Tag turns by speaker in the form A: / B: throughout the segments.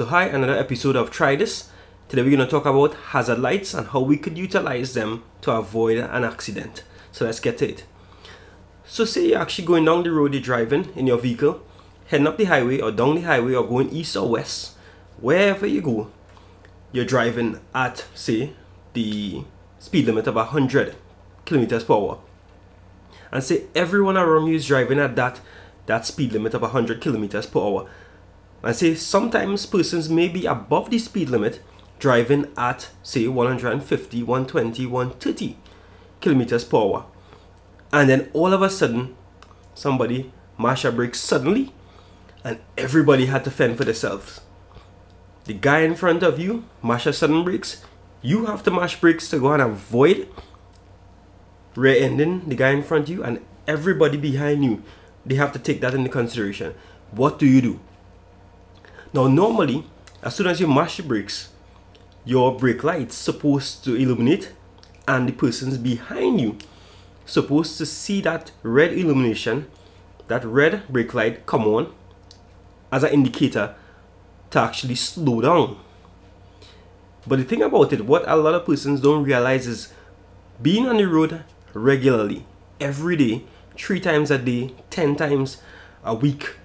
A: hi, another episode of Try This. Today we're going to talk about hazard lights and how we could utilize them to avoid an accident. So let's get to it. So say you're actually going down the road, you're driving in your vehicle, heading up the highway or down the highway or going east or west. Wherever you go, you're driving at, say, the speed limit of 100 kilometers per hour. And say everyone around you is driving at that speed limit of 100 kilometers per hour. And say sometimes persons may be above the speed limit driving at, say, 150, 120, 130 kilometers per hour. And then all of a sudden, somebody mash a brakes suddenly and everybody had to fend for themselves. The guy in front of you mash a sudden brakes, you have to mash brakes to go and avoid rear-ending the guy in front of you, and everybody behind you, they have to take that into consideration. What do you do? Now normally, as soon as you mash the brakes, your brake light's supposed to illuminate and the persons behind you supposed to see that red illumination, that red brake light come on as an indicator to actually slow down. But the thing about it, what a lot of persons don't realize is being on the road regularly, every day, 3 times a day, 10 times a week,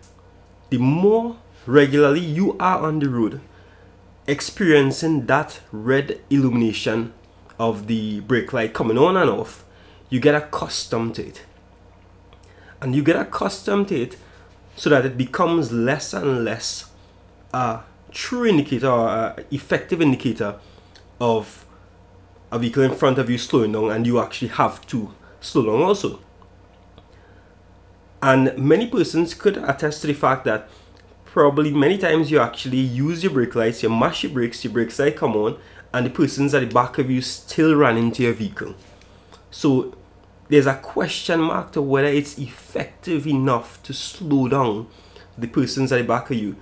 A: the more regularly you are on the road experiencing that red illumination of the brake light coming on and off, you get accustomed to it. And you get accustomed to it so that it becomes less and less a true indicator or an effective indicator of a vehicle in front of you slowing down, and you actually have to slow down also. And many persons could attest to the fact that probably many times you actually use your brake lights, you mash your brakes light come on, and the persons at the back of you still run into your vehicle. So there's a question mark to whether it's effective enough to slow down the persons at the back of you,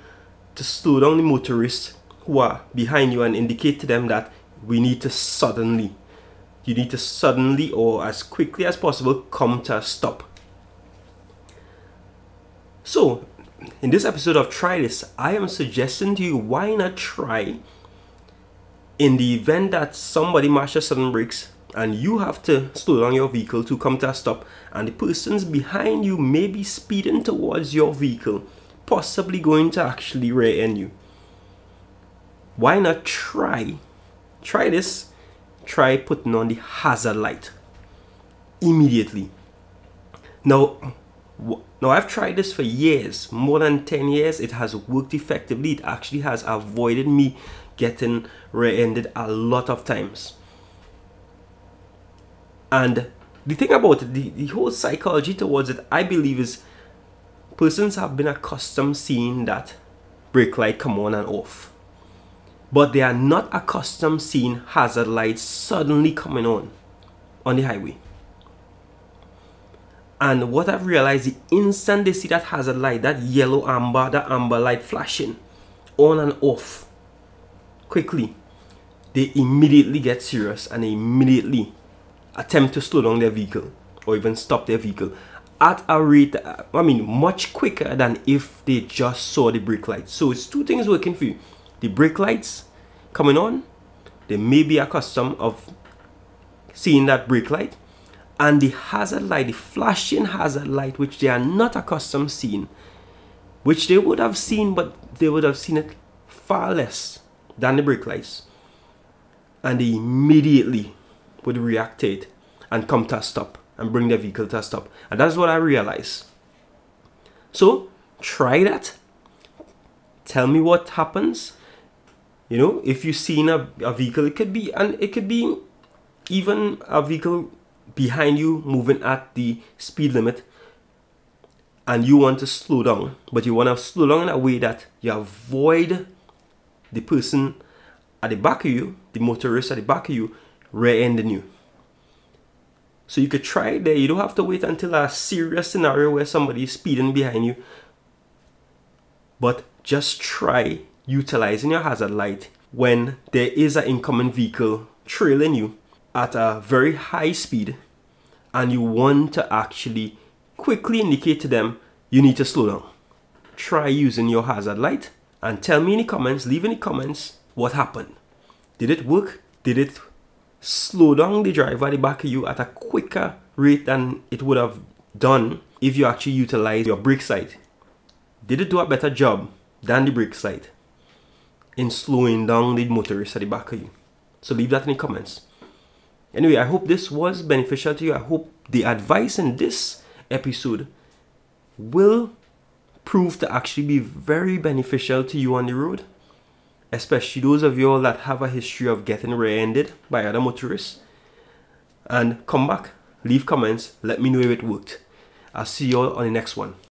A: to slow down the motorists who are behind you and indicate to them that you need to suddenly or as quickly as possible come to a stop. So in this episode of Try This, I am suggesting to you, why not try, in the event that somebody mashes sudden brakes and you have to slow down your vehicle to come to a stop, and the persons behind you may be speeding towards your vehicle, possibly going to actually rear-end you. Why not try this? Try putting on the hazard light immediately. Now I've tried this for years, more than 10 years. It has worked effectively. It actually has avoided me getting rear-ended a lot of times. And the thing about it, the whole psychology towards it, I believe, is persons have been accustomed seeing that brake light come on and off, but they are not accustomed seeing hazard lights suddenly coming on the highway. And what I've realized, the instant they see that hazard light, that yellow amber, that amber light flashing on and off quickly, they immediately get serious and they immediately attempt to slow down their vehicle or even stop their vehicle at a rate, much quicker than if they just saw the brake lights. So it's 2 things working for you. The brake lights coming on, they may be accustomed of seeing that brake light, and the hazard light, the flashing hazard light, which they are not accustomed seeing, which they would have seen, but they would have seen it far less than the brake lights, and they immediately would react to it and come to a stop and bring their vehicle to a stop. And that's what I realized. So try that. Tell me what happens. You know, if you've seen a vehicle, it could be even a vehicle behind you moving at the speed limit, and you want to slow down, but you want to slow down in a way that you avoid the person at the back of you, the motorist at the back of you, rear-ending you. So you could try it there. You don't have to wait until a serious scenario where somebody is speeding behind you, but just try utilizing your hazard light when there is an incoming vehicle trailing you at a very high speed and you want to actually quickly indicate to them you need to slow down. Try using your hazard light And tell me in the comments, leave in the comments what happened. Did it work? Did it slow down the driver at the back of you at a quicker rate than it would have done if you actually utilize your brake sight? Did it do a better job than the brake sight in slowing down the motorist at the back of you? So leave that in the comments. Anyway, I hope this was beneficial to you. I hope the advice in this episode will prove to actually be very beneficial to you on the road, especially those of you all that have a history of getting rear-ended by other motorists. And come back, leave comments, let me know if it worked. I'll see you all on the next one.